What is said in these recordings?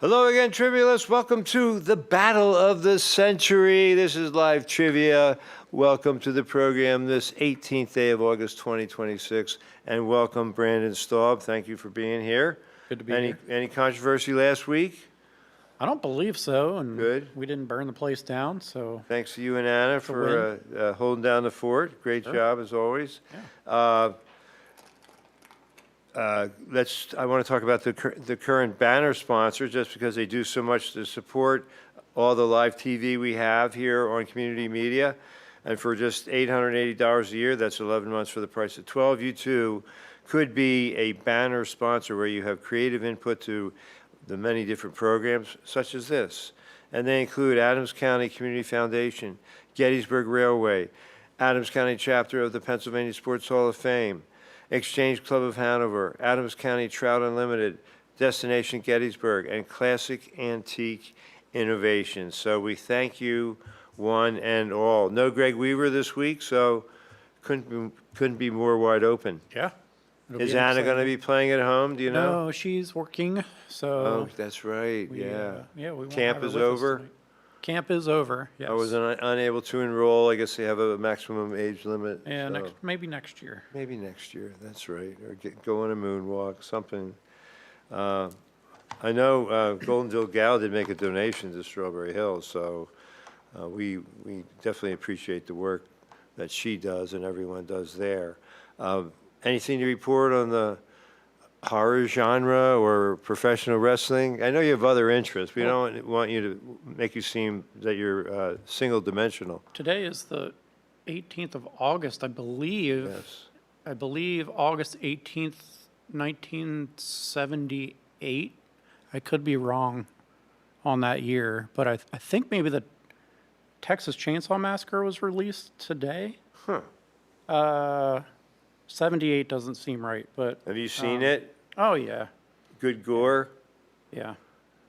Hello again, Trivialists. Welcome to the Battle of the Century. This is live trivia. Welcome to the program this 18th day of August 2026. And welcome, Brandon Staub. Thank you for being here. Good to be here. Any controversy last week? I don't believe so. And Good. We didn't burn the place down, so. Thanks to you and Anna for holding down the fort. Great job, as always. Yeah. I want to talk about the current banner sponsors, just because they do so much to support all the live TV we have here on community media. And for just $880 a year, that's 11 months for the price of 12. You too could be a banner sponsor where you have creative input to the many different programs such as this. And they include Adams County Community Foundation, Gettysburg Railway, Adams County Chapter of the Pennsylvania Sports Hall of Fame, Exchange Club of Hanover, Adams County Trout Unlimited, Destination Gettysburg, and Classic Antique Innovations. So we thank you, one and all. No Greg Weaver this week, so couldn't be more wide open. Yeah. Is Anna going to be playing at home? Do you know? No, she's working, so. Oh, that's right. we, Yeah. we won't Camp have her is with us over? tonight. Camp is over, yes. I was unable to enroll. I guess they have a maximum age limit. Yeah, so maybe next year. maybe next year. That's right. Or go on a moonwalk, something. I know Golden Dill Gal did make a donation to Strawberry Hills, so we definitely appreciate the work that she does and everyone does there. Anything to report on the horror genre or professional wrestling? I know you have other interests. We don't want you to make you seem that you're single-dimensional. Today is the 18th of August, I believe. Yes. I believe August 18th, 1978. I could be wrong on that year, but I think maybe the Texas Chainsaw Massacre was released today. Huh. 78 doesn't seem right, but. Have you seen it? Oh, yeah, Good gore? yeah.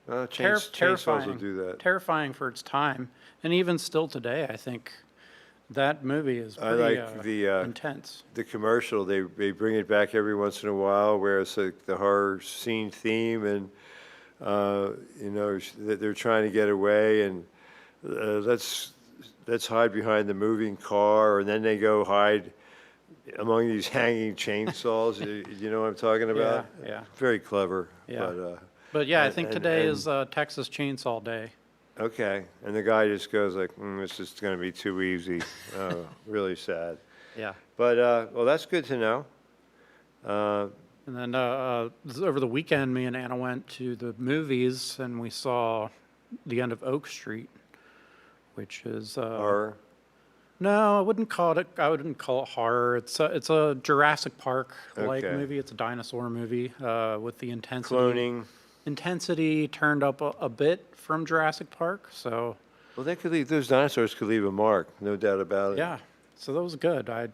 Chainsaws will do that. Terrifying for its time. And even still today, I think that movie is I pretty like the intense. the commercial. They bring it back every once in a while, where it's like the horror scene theme, and they're trying to get away, and let's hide behind the moving car, and then they go hide among these hanging chainsaws. You know what I'm talking about? Yeah. Very clever. Yeah. But yeah, I think today and- is Texas Chainsaw Day. Okay, and the guy just goes like, "This is going to be too easy." Oh, really sad. Yeah. But well, that's good to know. And then over the weekend, me and Anna went to the movies, and we saw the end of Oak Street, which is Horror. no, I wouldn't call it horror. It's a Jurassic Park like Okay. movie. It's a dinosaur movie with the Cloning. intensity turned up a bit from Jurassic Park. So Well, those dinosaurs could leave a mark, no doubt about it. yeah, so that was good. I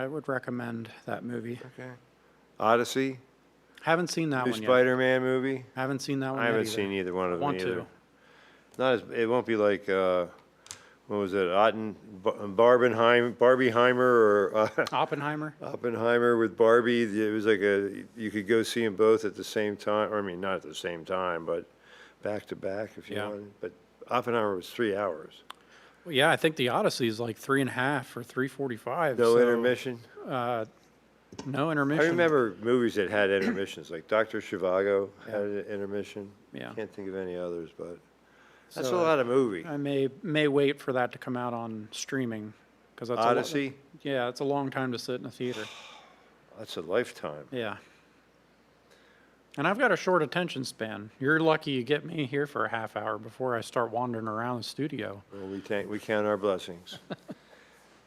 would recommend that movie. Okay. Odyssey, Haven't seen that new one yet. Spider-Man movie. Haven't seen that one I yet haven't either. seen either one of them Want either. to. It won't be like what was it, Barbieheimer or Oppenheimer. Oppenheimer with Barbie. It was like you could go see them both at the same time, or I mean, not at the same time, but back to back if you Yeah. wanted. But Oppenheimer was 3 hours. Well, yeah, I think the Odyssey is like 3.5 or 3:45. No so, intermission. No intermission. I remember movies that had intermissions, like Dr. Zhivago had an intermission. Yeah. Can't think of any others, but that's a So, lot of movie. I may wait for that to come out on streaming because that's Odyssey, yeah, it's a long time to sit in a theater. that's a lifetime. Yeah. And I've got a short attention span. You're lucky you get me here for a half hour before I start wandering around the studio. Well, we count our blessings.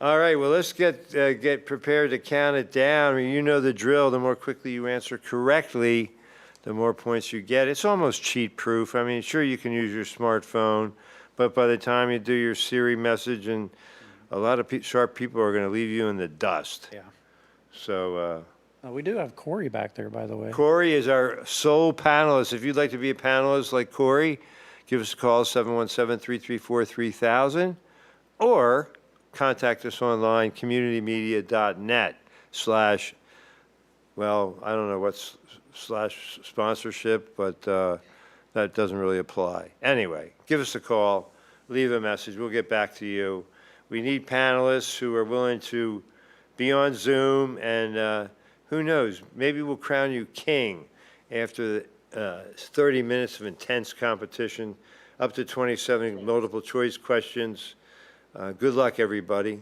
All right, well, let's get prepared to count it down. I mean, you know the drill. The more quickly you answer correctly, the more points you get. It's almost cheat-proof. I mean, sure, you can use your smartphone, but by the time you do your Siri message, and a lot of sharp people are going to leave you in the dust. Yeah. So We do have Corey back there, by the way. Corey is our sole panelist. If you'd like to be a panelist like Corey, give us a call, 717-334-3000, or contact us online, communitymedia.net/ well, I don't know what's /sponsorship, but that doesn't really apply. Anyway, give us a call, leave a message, we'll get back to you. We need panelists who are willing to be on Zoom, and who knows, maybe we'll crown you king after 30 minutes of intense competition, up to 27 multiple choice questions. Good luck, everybody.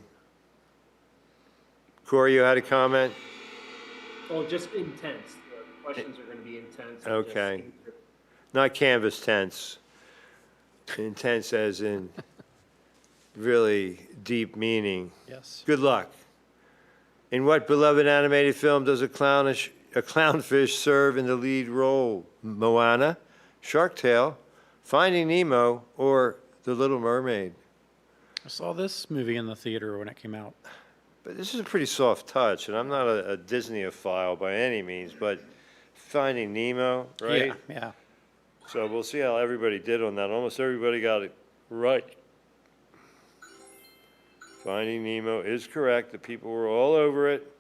Corey, you had a comment? Oh, just intense. The questions are going to be intense. Okay. Not canvas tense. Intense as in really deep meaning. Yes. Good luck. In what beloved animated film does a clownfish serve in the lead role? Moana, Shark Tale, Finding Nemo, or The Little Mermaid? I saw this movie in the theater when it came out. But this is a pretty soft touch, and I'm not a Disneyophile by any means, but Finding Nemo, right? Yeah, yeah. So we'll see how everybody did on that. Almost everybody got it right. Finding Nemo is correct. The people were all over it.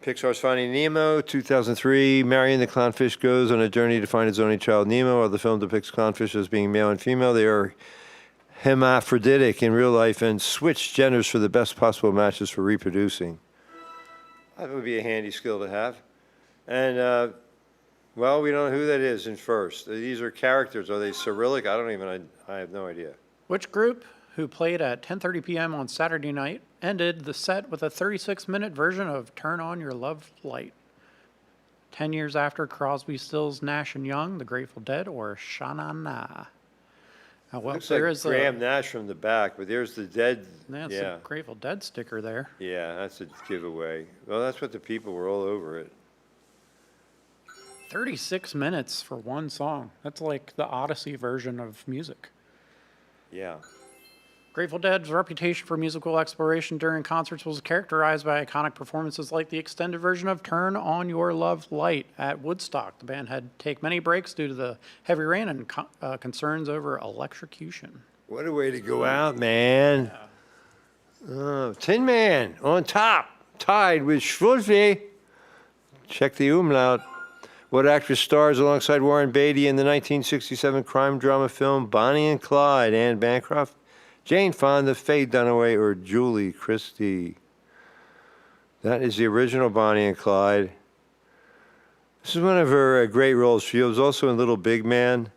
Pixar's Finding Nemo, 2003. Marion the clownfish goes on a journey to find his only child, Nemo. While the film depicts clownfish as being male and female, they are hermaphroditic in real life and switch genders for the best possible matches for reproducing. That would be a handy skill to have. And, well, we don't know who that is in first. These are characters. Are they Cyrillic? I have no idea. Which group, who played at 10:30 p.m. on Saturday night, ended the set with a 36-minute version of Turn On Your Love Light? 10 years after Crosby, Stills, Nash & Young, The Grateful Dead, or Sha-Na-Na? Well, Looks there like is Graham Nash from the back, but there's the Dead. That's Yeah, a Grateful Dead sticker there. yeah, that's a giveaway. Well, that's what the people were all over it. 36 minutes for one song. That's like the Odyssey version of music. Yeah. Grateful Dead's reputation for musical exploration during concerts was characterized by iconic performances like the extended version of Turn On Your Love Light at Woodstock. The band had to take many breaks due to the heavy rain and concerns over electrocution. What a way to go out, man. Tin Man on top, tied with Schwulfe. Check the umlaut. What actress stars alongside Warren Beatty in the 1967 crime drama film Bonnie and Clyde? Anne Bancroft, Jane Fonda, Faye Dunaway, or Julie Christie? That is the original Bonnie and Clyde. This is one of her great roles. She was also in Little Big Man.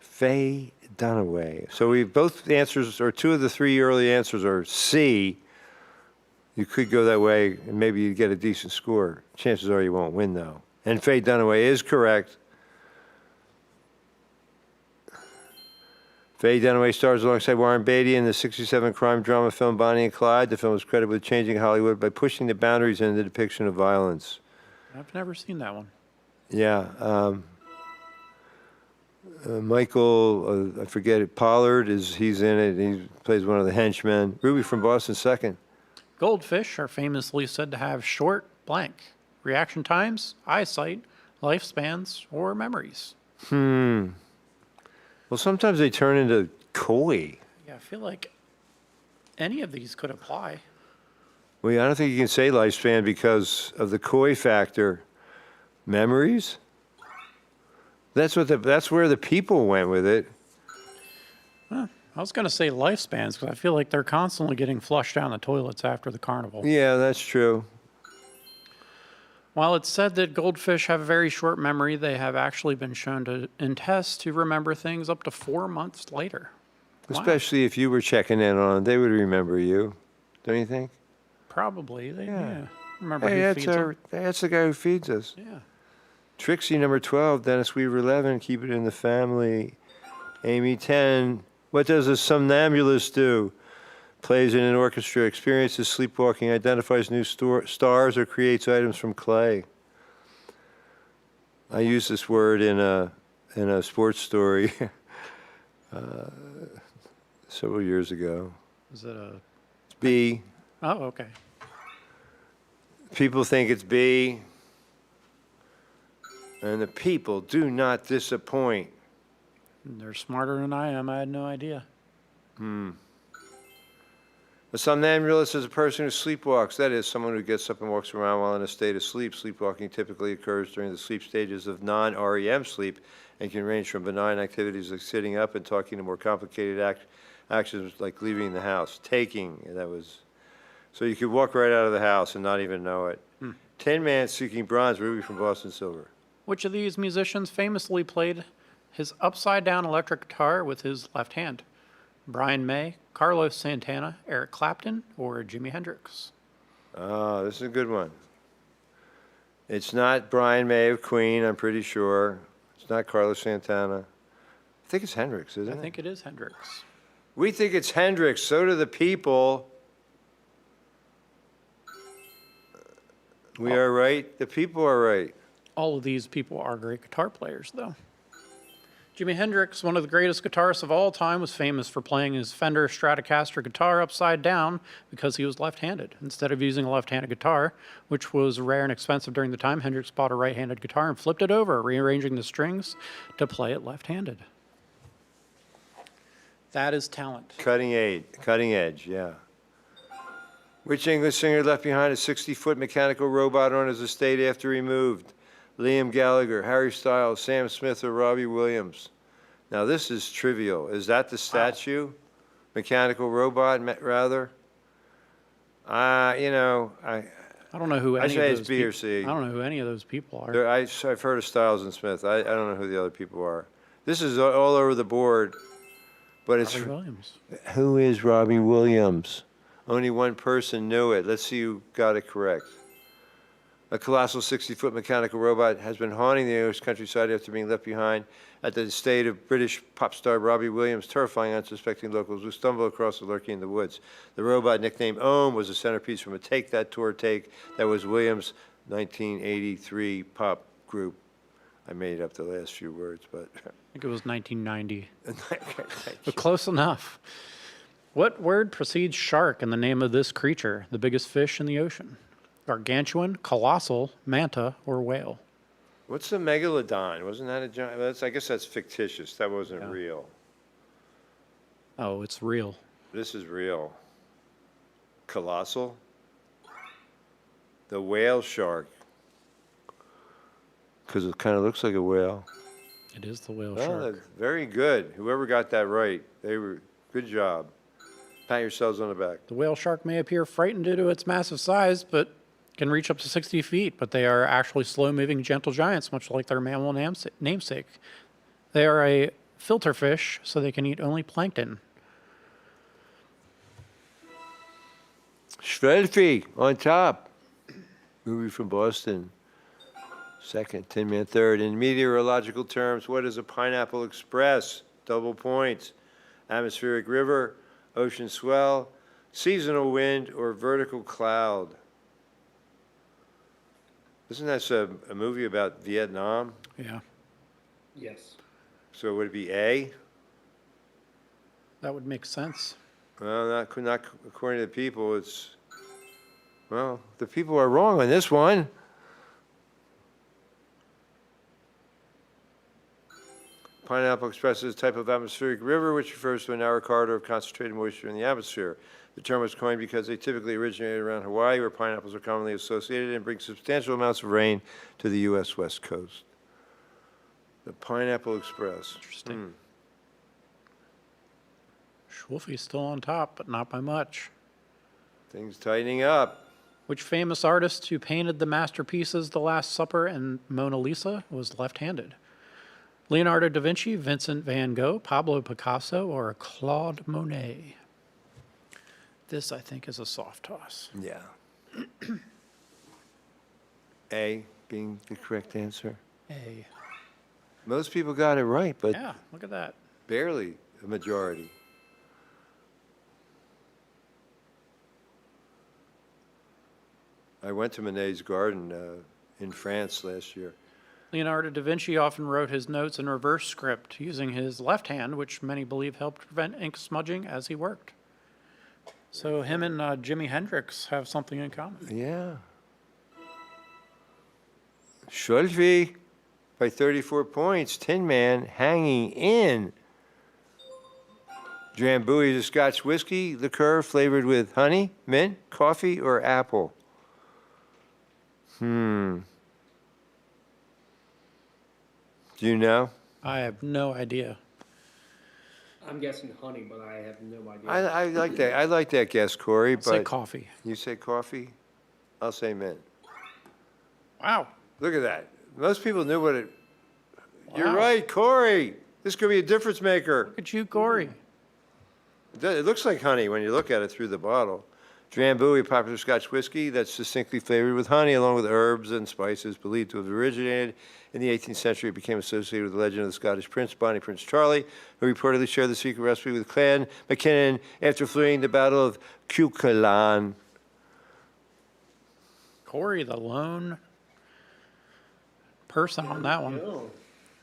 Faye Dunaway. So we both answers, or two of the three early answers are C. You could go that way, and maybe you'd get a decent score. Chances are you won't win, though. And Faye Dunaway is correct. Faye Dunaway stars alongside Warren Beatty in the 1967 crime drama film Bonnie and Clyde. The film was credited with changing Hollywood by pushing the boundaries in the depiction of violence. I've never seen that one. Yeah. Michael, I forget it, Pollard, he's in it. He plays one of the henchmen. Ruby from Boston, second. Goldfish are famously said to have short blank reaction times, eyesight, lifespans, or memories. Well, sometimes they turn into koi. Yeah, I feel like any of these could apply. Well, I don't think you can say lifespan because of the koi factor. Memories? That's where the people went with it. I was going to say lifespans because I feel like they're constantly getting flushed down the toilets after the carnival. Yeah, that's true. While it's said that goldfish have a very short memory, they have actually been shown to, in tests, to remember things up to 4 months later. Wow. Especially if you were checking in on them, they would remember you, don't you think? Probably. They, Yeah. yeah. Remember Hey, who feeds them. that's the guy who feeds us. Yeah. Trixie, number 12. Dennis Weaver, 11. Keep it in the family. Amy, 10. What does a somnambulist do? Plays in an orchestra, experiences sleepwalking, identifies new stars, or creates items from clay. I used this word in a sports story several years ago. Is it a... It's B. Oh, okay. People think it's B. And the people do not disappoint. They're smarter than I am. I had no idea. A somnambulist is a person who sleepwalks. That is, someone who gets up and walks around while in a state of sleep. Sleepwalking typically occurs during the sleep stages of non-REM sleep and can range from benign activities like sitting up and talking to more complicated actions like leaving the house. Taking, that was, so you could walk right out of the house and not even know it. Tin Man seeking bronze, Ruby from Boston Silver. Which of these musicians famously played his upside-down electric guitar with his left hand? Brian May, Carlos Santana, Eric Clapton, or Jimi Hendrix? Oh, this is a good one. It's not Brian May of Queen, I'm pretty sure. It's not Carlos Santana. I think it's Hendrix, isn't it? I think it is Hendrix. We think it's Hendrix, so do the people. We are right, the people are right. All of these people are great guitar players, though. Jimi Hendrix, one of the greatest guitarists of all time, was famous for playing his Fender Stratocaster guitar upside down because he was left-handed. Instead of using a left-handed guitar, which was rare and expensive during the time, Hendrix bought a right-handed guitar and flipped it over, rearranging the strings to play it left-handed. That is talent. Cutting edge, yeah. Which English singer left behind a 60-foot mechanical robot on his estate after he moved? Liam Gallagher, Harry Styles, Sam Smith, or Robbie Williams? Now this is trivial. Is that the statue? Mechanical robot, rather? I don't know who I any say of it's those B or peop- C. I don't know who any of those people are. I've heard of Styles and Smith. I don't know who the other people are. This is all over the board, but it's Robbie Williams. who is Robbie Williams? Only one person knew it. Let's see who got it correct. A colossal 60-foot mechanical robot has been haunting the English countryside after being left behind at the estate of British pop star Robbie Williams, terrifying unsuspecting locals who stumble across it lurking in the woods. The robot, nicknamed Ohm, was a centerpiece from a Take That Tour take that was Williams' 1983 pop group. I made up the last few words, but... I think it was 1990. But close enough. What word precedes shark in the name of this creature, the biggest fish in the ocean? Gargantuan, colossal, manta, or whale? What's the megalodon? Wasn't that a giant? I guess that's fictitious. That wasn't real. Oh, it's real. This is real. Colossal? The whale shark. Because it kind of looks like a whale. It is the whale Well, shark. that's very good. Whoever got that right, good job. Pat yourselves on the back. The whale shark may appear frightened due to its massive size, but can reach up to 60 feet, but they are actually slow-moving gentle giants, much like their mammal namesake. They are a filter fish, so they can eat only plankton. Schwelfi on top. Movie from Boston. Second, Tin Man third. In meteorological terms, what is a pineapple express? Double points. Atmospheric river, ocean swell, seasonal wind, or vertical cloud? Isn't that a movie about Vietnam? Yeah, Yes. So would it be A? that would make sense. Well, not according to the people. Well, the people are wrong on this one. Pineapple Express is a type of atmospheric river which refers to a narrow corridor of concentrated moisture in the atmosphere. The term was coined because they typically originated around Hawaii, where pineapples are commonly associated, and bring substantial amounts of rain to the U.S. West Coast. The Pineapple Express. Interesting. Schwolfie's still on top, but not by much. Things tightening up. Which famous artist who painted the masterpieces The Last Supper and Mona Lisa was left-handed? Leonardo da Vinci, Vincent van Gogh, Pablo Picasso, or Claude Monet? This, I think, is a soft toss. Yeah. A being the correct answer. A. Most people got it right, but Yeah, look at that. barely a majority. I went to Monet's garden in France last year. Leonardo da Vinci often wrote his notes in reverse script using his left hand, which many believe helped prevent ink smudging as he worked. So him and Jimi Hendrix have something in common. Yeah. Schulfi by 34 points. Tin Man hanging in. Drambuie is a Scotch whiskey liqueur flavored with honey, mint, coffee, or apple. Do you know? I have no idea. I'm guessing honey, but I have no idea. I like that. I like that guess, Corey. I'll say But coffee. you say coffee? I'll say mint. Wow. Look at that. Most people knew what it. You're Wow. right, Corey. This could be a difference maker. Look at you, Corey. It looks like honey when you look at it through the bottle. Drambuie, popular Scotch whiskey that's distinctly flavored with honey, along with herbs and spices, believed to have originated in the 18th century. It became associated with the legend of the Scottish prince, Bonnie Prince Charlie, who reportedly shared the secret recipe with Clan MacKinnon after fleeing the Battle of Cuchulainn. Corey, the lone person on that one. No.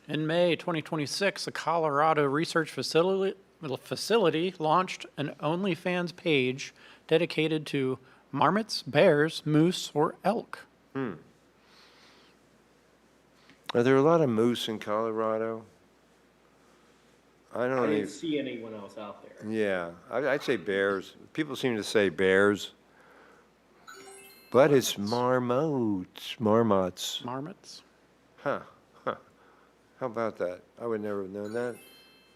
In May 2026, a Colorado research facility launched an OnlyFans page dedicated to marmots, bears, moose, or elk. Are there a lot of moose in Colorado? I I don't didn't even. see anyone else out there. Yeah, I'd say bears. People seem to say bears. But it's marmots. Marmots. Huh. How about that? I would never have known that.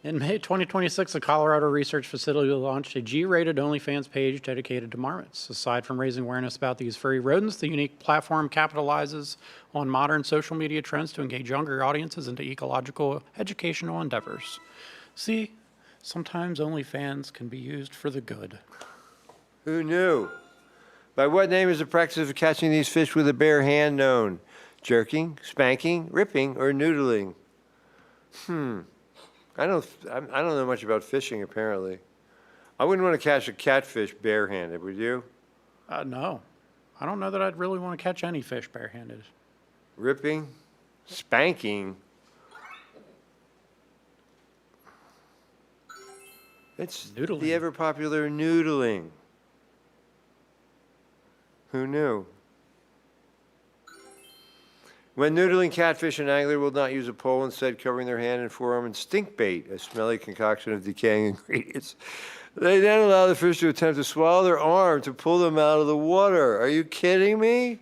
In May 2026, a Colorado research facility launched a G-rated OnlyFans page dedicated to marmots. Aside from raising awareness about these furry rodents, the unique platform capitalizes on modern social media trends to engage younger audiences into ecological educational endeavors. See, sometimes OnlyFans can be used for the good. Who knew? By what name is the practice of catching these fish with a bare hand known? Jerking, spanking, ripping, or noodling? I don't know much about fishing, apparently. I wouldn't want to catch a catfish barehanded, would you? No, I don't know that I'd really want to catch any fish barehanded. Ripping? Spanking? It's Noodling. the ever-popular noodling. Who knew? When noodling catfish, an angler will not use a pole, instead covering their hand and forearm in stink bait, a smelly concoction of decaying ingredients. They then allow the fish to attempt to swallow their arm to pull them out of the water. Are you kidding me?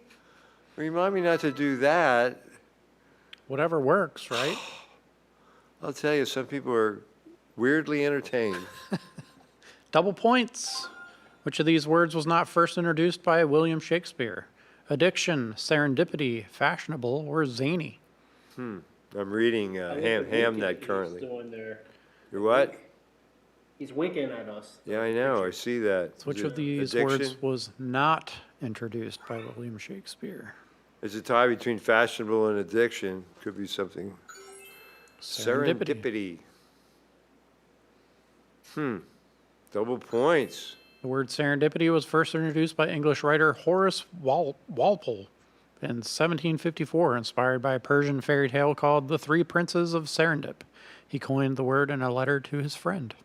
Remind me not to do that. Whatever works, right? I'll tell you, some people are weirdly entertained. Double points. Which of these words was not first introduced by William Shakespeare? Addiction, serendipity, fashionable, or zany? I'm reading I think the Hamnet winking he's currently. doing there. You're what? He's winking at us. Yeah, I know. I see that. Which Is of it these addiction? words was not introduced by William Shakespeare? There's a tie between fashionable and addiction. Could be something. Serendipity. Double points. The word serendipity was first introduced by English writer Horace Walpole in 1754, inspired by a Persian fairy tale called The Three Princes of Serendip. He coined the word in a letter to his friend.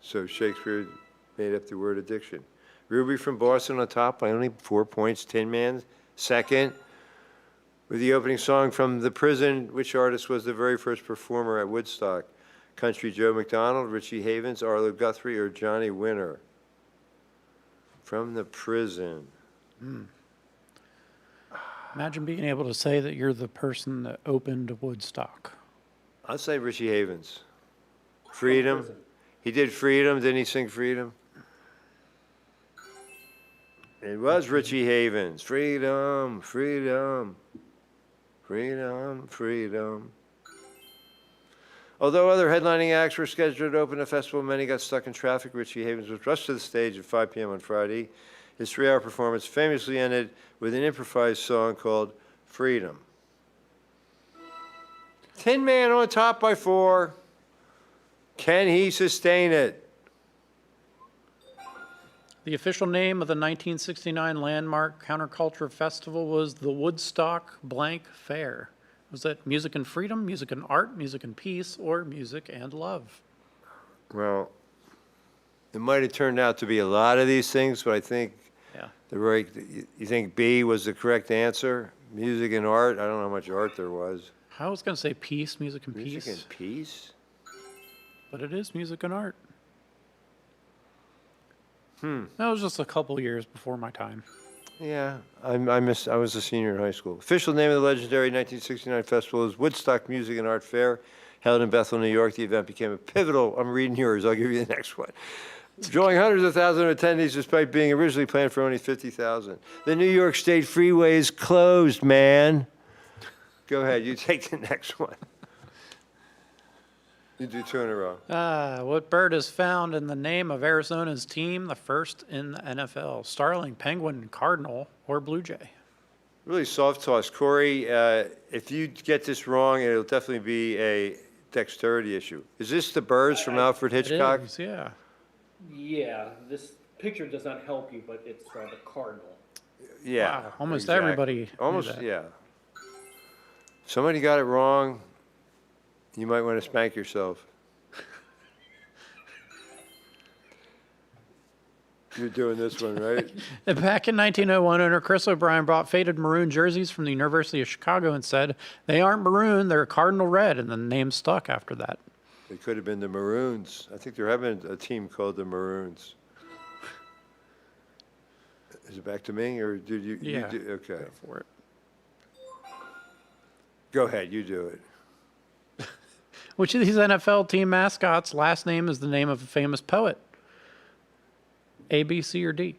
So Shakespeare made up the word addiction. Ruby from Boston on top by only 4 points. Tin Man second. With the opening song from The Prison, which artist was the very first performer at Woodstock? Country Joe McDonald, Richie Havens, Arlo Guthrie, or Johnny Winter? From The Prison. Imagine being able to say that you're the person that opened Woodstock. I'll say Richie Havens. Freedom. He did Freedom. Didn't he sing Freedom? It was Richie Havens. Freedom, freedom, freedom, freedom. Although other headlining acts were scheduled to open the festival, many got stuck in traffic. Richie Havens was rushed to the stage at 5 p.m. on Friday. His 3-hour performance famously ended with an improvised song called Freedom. Tin Man on top by 4. Can he sustain it? The official name of the 1969 landmark counterculture festival was the Woodstock Blank Fair. Was it Music and Freedom, Music and Art, Music and Peace, or Music and Love? Well, it might have turned out to be a lot of these things, but I think Yeah. you think B was the correct answer? Music and art? I don't know how much art there was. I was going to say peace, music and Music peace. and peace? but it is music and art. That was just a couple years before my time. Yeah, I was a senior in high school. Official name of the legendary 1969 festival is Woodstock Music and Art Fair, held in Bethel, New York. The event became a pivotal, I'm reading yours, I'll give you the next one, drawing hundreds of thousands of attendees despite being originally planned for only 50,000. The New York State freeway is closed, man. Go ahead, you take the next one. You do two in a row. What bird is found in the name of Arizona's team, the first in the NFL? Starling, penguin, cardinal, or blue jay? Really soft toss. Corey, if you get this wrong, it'll definitely be a dexterity issue. Is this the birds from Alfred Hitchcock? It is, yeah. Yeah, this picture does not help you, but it's the cardinal. Yeah. Wow, almost exactly. everybody knew Almost, that. yeah. Somebody got it wrong. You might want to spank yourself. You're doing this one, right? Back in 1901, owner Chris O'Brien brought faded maroon jerseys from the University of Chicago and said, "They aren't maroon, they're cardinal red," and the name stuck after that. It could have been the Maroons. I think they're having a team called the Maroons. Is it back to me, or did you? Yeah. You do, okay. Go for it. Go ahead. You do it. Which of these NFL team mascots' last name is the name of a famous poet? A, B, C, or D?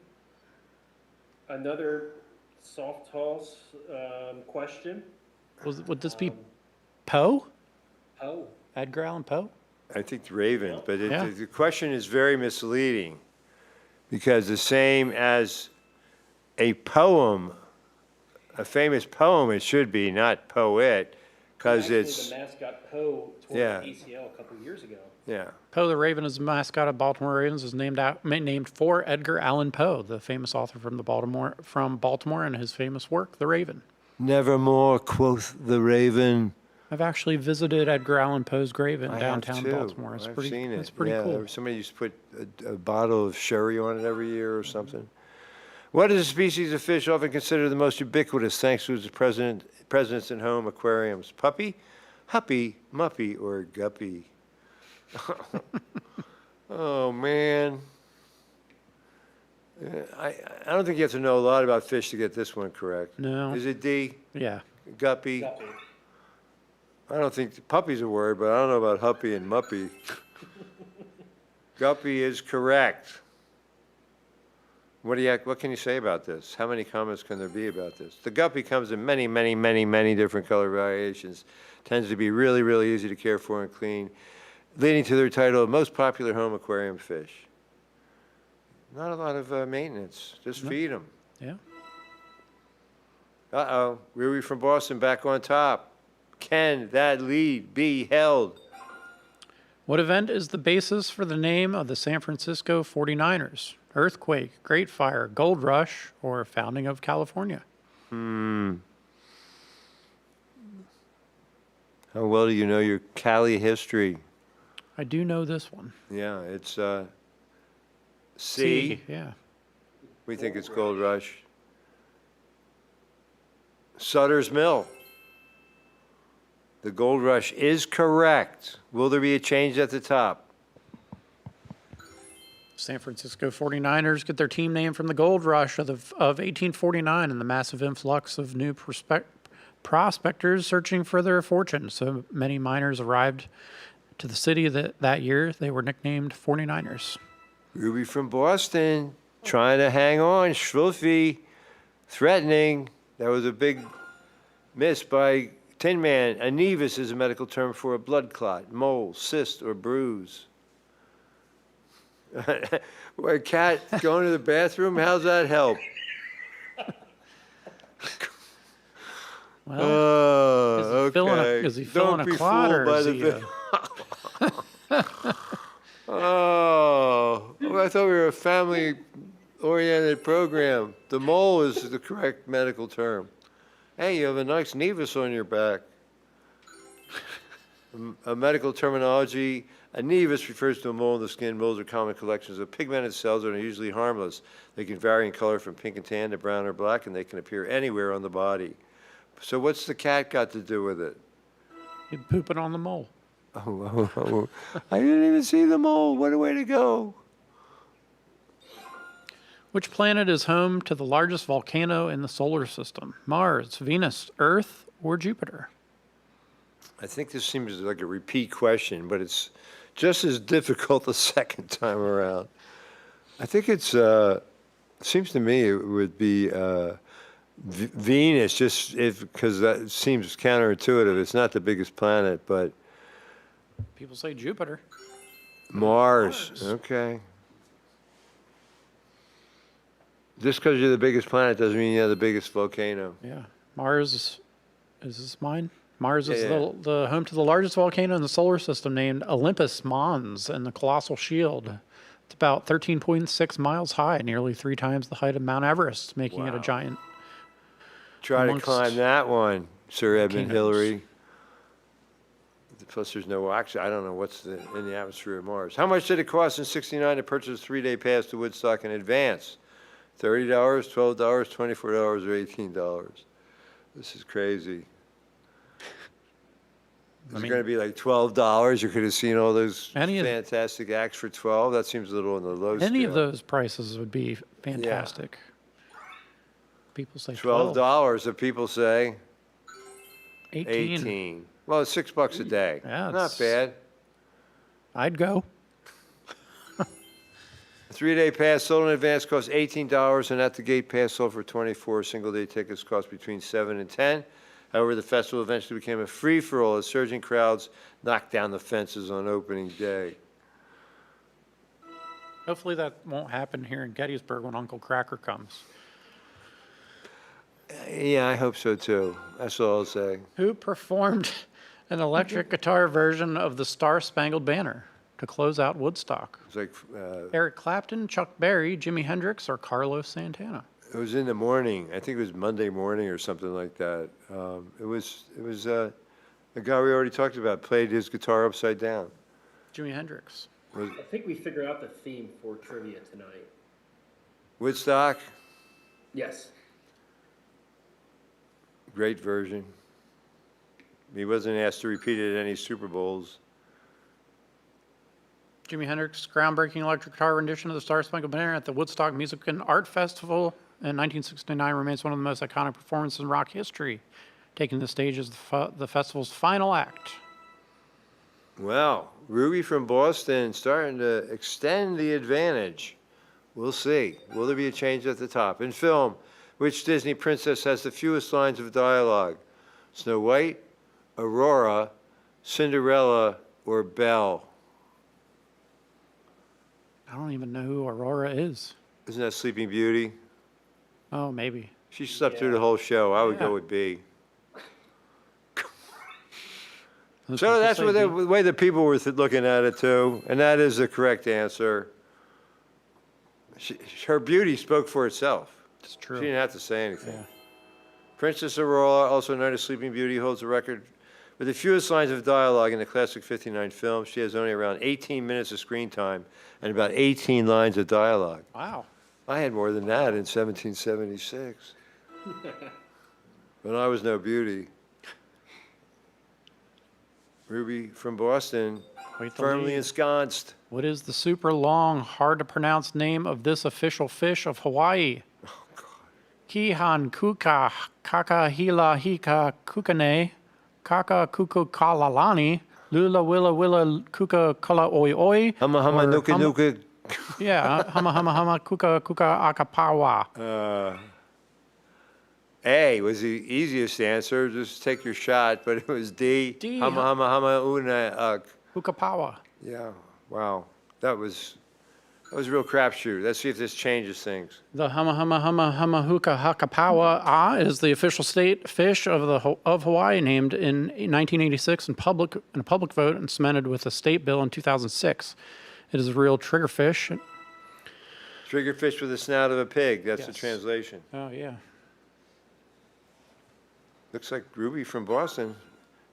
Another soft toss question. Would this be Poe? Oh, Edgar Allan Poe? I think the Ravens, but Yeah. the question is very misleading because the same as a poem, a famous poem, it should be, not poet, because actually, it's, the mascot Poe tore Yeah. the ACL a couple years ago. yeah. Poe the Raven is the mascot of Baltimore Ravens. Is named for Edgar Allan Poe, the famous author from Baltimore, and his famous work, The Raven. Nevermore, quoth the raven. I've actually visited Edgar Allan Poe's grave in I have downtown too. Baltimore. It's I've pretty. seen it. It's pretty yeah, cool. Somebody used to put a bottle of sherry on it every year or something. What is a species of fish often considered the most ubiquitous thanks to its presence in home aquariums? Puppy, huppy, muppy, or guppy? Oh, man. I don't think you have to know a lot about fish to get this one correct. No. Is it D? Yeah. Guppy? Guppy. I don't think puppy's a word, but I don't know about huppy and muppy. Guppy is correct. What can you say about this? How many comments can there be about this? The guppy comes in many, many, many, many different color variations. Tends to be really, really easy to care for and clean, leading to their title of most popular home aquarium fish. Not a lot of maintenance. Just feed them. Yeah. Uh-oh. Ruby from Boston back on top. Can that lead be held? What event is the basis for the name of the San Francisco 49ers? Earthquake, Great Fire, Gold Rush, or founding of California? How well do you know your Cali history? I do know this one. Yeah, it's C. Yeah. We think it's Gold Rush. Sutter's Mill. The Gold Rush is correct. Will there be a change at the top? San Francisco 49ers get their team name from the Gold Rush of 1849 and the massive influx of new prospectors searching for their fortune. So many miners arrived to the city that year. They were nicknamed 49ers. Ruby from Boston trying to hang on. Schwilfie threatening. That was a big miss by Tin Man. A nevus is a medical term for a blood clot, mole, cyst, or bruise. A cat going to the bathroom, how's that help? Well, Okay. is he filling Don't a be clot, fooled or by is the he? Oh, well, I thought we were a family-oriented program. The mole is the correct medical term. Hey, you have a nice nevus on your back. A medical terminology, a nevus refers to a mole in the skin. Moles are common collections of pigmented cells that are usually harmless. They can vary in color from pink and tan to brown or black, and they can appear anywhere on the body. So what's the cat got to do with it? He'd poop it on the mole. I didn't even see the mole. What a way to go. Which planet is home to the largest volcano in the solar system? Mars, Venus, Earth, or Jupiter? I think this seems like a repeat question, but it's just as difficult the second time around. I think seems to me it would be Venus, because that seems counterintuitive. It's not the biggest planet, but People say Jupiter. Mars. Okay. Just because you're the biggest planet doesn't mean you have the biggest volcano. Yeah. Mars, is this mine? Mars is Yeah. the home to the largest volcano in the solar system named Olympus Mons and the Colossal Shield. It's about 13.6 miles high, nearly 3 times the height of Mount Everest, making it a Wow. giant. Try to Amongst climb that one, Sir Edmund volcanoes. Hillary. Plus, there's no oxygen. I don't know what's in the atmosphere of Mars. How much did it cost in '69 to purchase a 3-day pass to Woodstock in advance? $30, $12, $24, or $18? This is crazy. Is it going to be like $12? You could have seen all those Any of- fantastic acts for 12. That seems a little on the low scale. Any of those prices would be fantastic. People say $12, if people say 18. 18. Well, it's $6 a day. Yeah, Not it's- bad. I'd go. A 3-day pass sold in advance costs $18, and at the gate pass sold for $24. Single-day tickets cost between $7 and $10. However, the festival eventually became a free-for-all as surging crowds knocked down the fences on opening day. Hopefully that won't happen here in Gettysburg when Uncle Cracker comes. Yeah, I hope so too. That's all I'll say. Who performed an electric guitar version of the Star Spangled Banner to close out Woodstock? It's like Eric Clapton, Chuck Berry, Jimi Hendrix, or Carlos Santana? it was in the morning. I think it was Monday morning or something like that. It was the guy we already talked about played his guitar upside down. Jimi Hendrix. I think we figured out the theme for trivia tonight. Woodstock, Yes. great version. He wasn't asked to repeat it at any Super Bowls. Jimi Hendrix' groundbreaking electric guitar rendition of the Star Spangled Banner at the Woodstock Music and Art Festival in 1969 remains one of the most iconic performances in rock history, taking the stage as the festival's final act. Well, Ruby from Boston starting to extend the advantage. We'll see. Will there be a change at the top? In film, which Disney princess has the fewest lines of dialogue? Snow White, Aurora, Cinderella, or Belle? I don't even know who Aurora is. Isn't that Sleeping Beauty? Oh, maybe. She slept through the whole show. I would Yeah. go with B. Those So people that's say what the B. way the people were looking at it too, and that is the correct answer. Her beauty spoke for itself. It's She true. didn't have to say anything. Yeah. Princess Aurora, also known as Sleeping Beauty, holds the record with the fewest lines of dialogue in the classic '59 film. She has only around 18 minutes of screen time and about 18 lines of dialogue. Wow. I had more than that in 1776. When I was no beauty. Ruby from Boston, Quite the firmly lead. ensconced. What is the super long, hard to pronounce name of this official fish of Hawaii? Kihan kuka kakahila hika kukane kaka kuku kalalani lula willa willa kuka kala oi oi. Hama hama or nuka hama- nuka. Yeah, hama hama hama kuka kuka akapawa. A was the easiest answer. Just take your shot, but it was D. D, Hama huh? hama hama una. Kukapawa. Yeah. Wow. That was a real crapshoot. Let's see if this changes things. The hama hama hama hama huka hakapawa is the official state fish of Hawaii, named in 1986 in a public vote and cemented with a state bill in 2006. It is a real triggerfish. Triggerfish with the snout of a pig. That's the Yes. translation. Oh yeah. Looks like Ruby from Boston.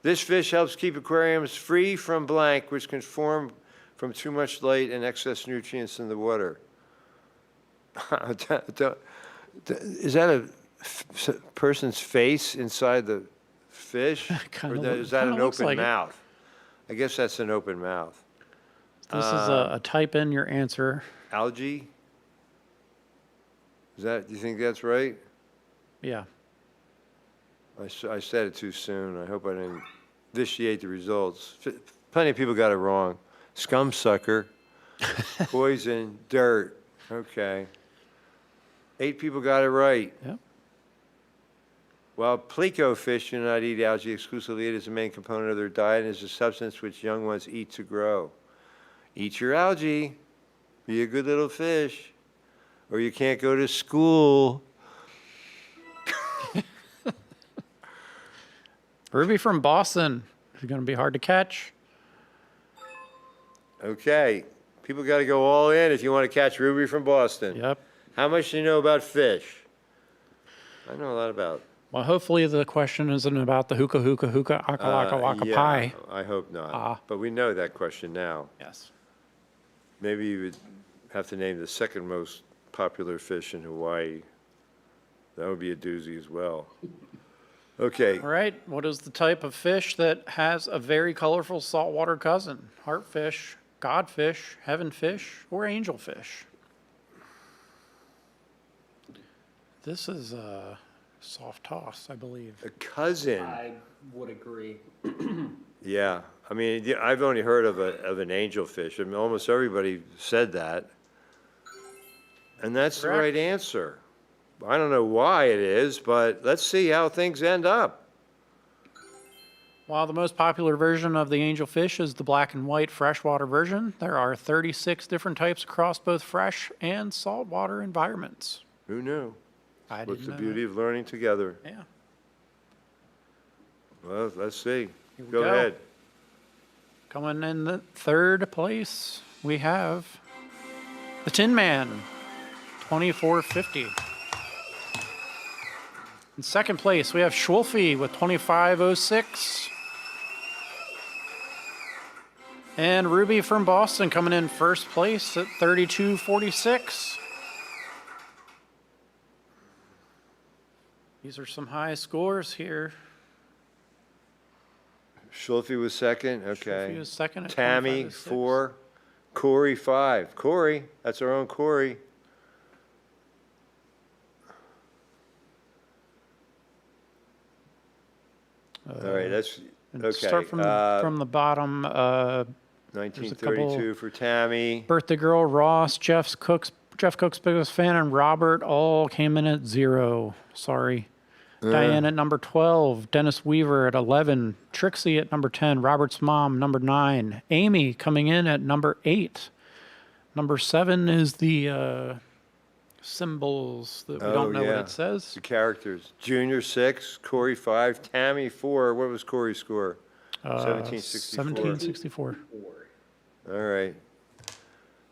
This fish helps keep aquariums free from blank, which can form from too much light and excess nutrients in the water. Is that a person's face inside the fish? Kinda Or is that kinda an looks open like it. mouth? I guess that's an open mouth. This is a type in your answer. Algae? Do you think that's right? Yeah. I said it too soon. I hope I didn't vitiate the results. Plenty of people got it wrong. Scum sucker, poison, dirt. Okay. 8 people got it right. Yep. While pleco fish do not eat algae exclusively, it is a main component of their diet and is a substance which young ones eat to grow. Eat your algae. Be a good little fish. Or you can't go to school. Ruby from Boston is going to be hard to catch. Okay. People got to go all in if you want to catch Ruby from Boston. Yep. How much do you know about fish? I know a lot about. Well, hopefully the question isn't about the hookah, aka waka waka yeah, pie. I hope not. Ah. But we know that question now. Yes. Maybe you would have to name the second most popular fish in Hawaii. That would be a doozy as well. Okay. All right. What is the type of fish that has a very colorful saltwater cousin? Heartfish, godfish, heavenfish, or angelfish? This is a soft toss, I believe. A cousin. I would agree. Yeah. I mean, I've only heard of an angelfish. I mean, almost everybody said that. And that's the Correct. right answer. I don't know why it is, but let's see how things end up. While the most popular version of the angelfish is the black and white freshwater version, there are 36 different types across both fresh and saltwater environments. Who knew? I What's didn't the know beauty of learning together? that. Yeah. Well, let's see. Here we Go go. ahead. Coming in the third place, we have the Tin Man, 2450. In second place, we have Schwolfie with 2506. And Ruby from Boston coming in first place at 3246. These are some high scores here. Schulfe was second. Okay. Schwolfie was second at Tammy, 2506. 4. Corey, 5. Corey, that's our own Corey. All right, that's And okay. Start from the bottom. 1932 for Tammy. Birthday girl Ross, Jeff Cook's biggest fan, and Robert all came in at 0. Sorry. Diane at number 12, Dennis Weaver at 11, Trixie at number 10, Robert's mom number 9, Amy coming in at number 8. Number 7 is the symbols that we don't know what it says. The characters. Junior 6, Corey 5, Tammy 4. What was Corey's score? 1764. 1764. All right.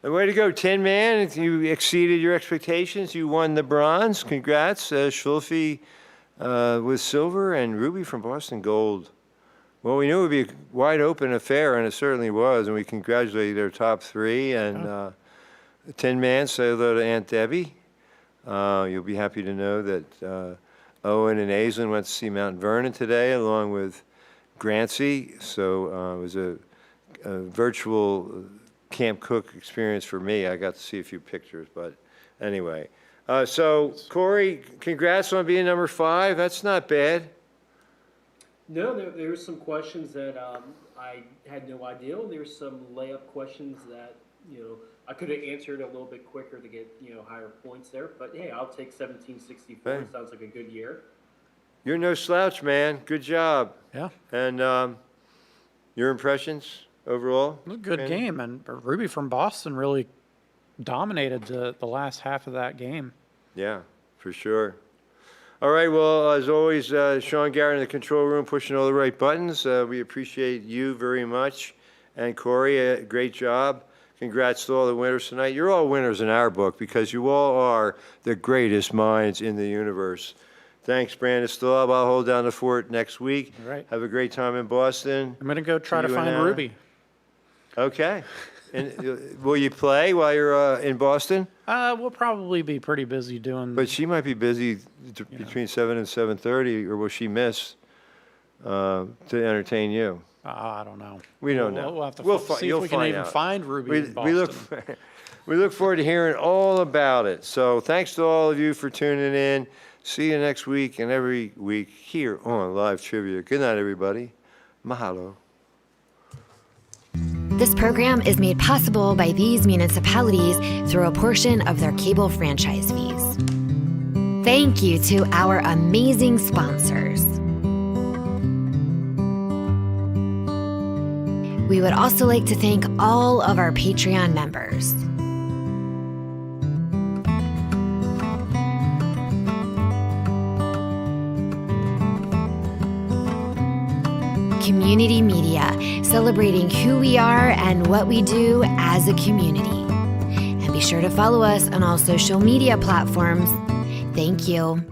And way to go, Tin Man. You exceeded your expectations. You won the bronze. Congrats. Schulfe with silver and Ruby from Boston gold. Well, we knew it would be a wide open affair, and it certainly was. And we congratulate our top 3. And Tin Man, say hello to Aunt Debbie. You'll be happy to know that Owen and Aislinn went to see Mount Vernon today, along with Grancy. So it was a virtual Camp Cook experience for me. I got to see a few pictures, but anyway. So Corey, congrats on being number 5. That's not bad. No, there were some questions that I had no idea. There's some layup questions that, I could have answered a little bit quicker to get, higher points there. But hey, I'll take 1764. Hey. Sounds like a good year. You're no slouch, man. Good job. Yeah. And your impressions overall? It was a good game, and Ruby from Boston really dominated the last half of that game. Yeah, for sure. All right, well, as always, Sean Garrett in the control room pushing all the right buttons. We appreciate you very much. And Corey, great job. Congrats to all the winners tonight. You're all winners in our book because you all are the greatest minds in the universe. Thanks, Brandon Staub. I'll hold down the fort next week. All right. Have a great time in Boston. I'm going to go try to See you in find Anna. Ruby. Okay. And will you play while you're in Boston? We'll probably be pretty busy doing. But she might be busy between 7 and 7:30, or will she miss to entertain you? I don't know. We don't know. We'll have to We'll see if you'll we can find even out. find Ruby We, in we look, Boston. we look forward to hearing all about it. So thanks to all of you for tuning in. See you next week and every week here on Live Trivia. Good night, everybody. Mahalo. This program is made possible by these municipalities through a portion of their cable franchise fees. Thank you to our amazing sponsors. We would also like to thank all of our Patreon members. Community Media, celebrating who we are and what we do as a community. And be sure to follow us on all social media platforms. Thank you.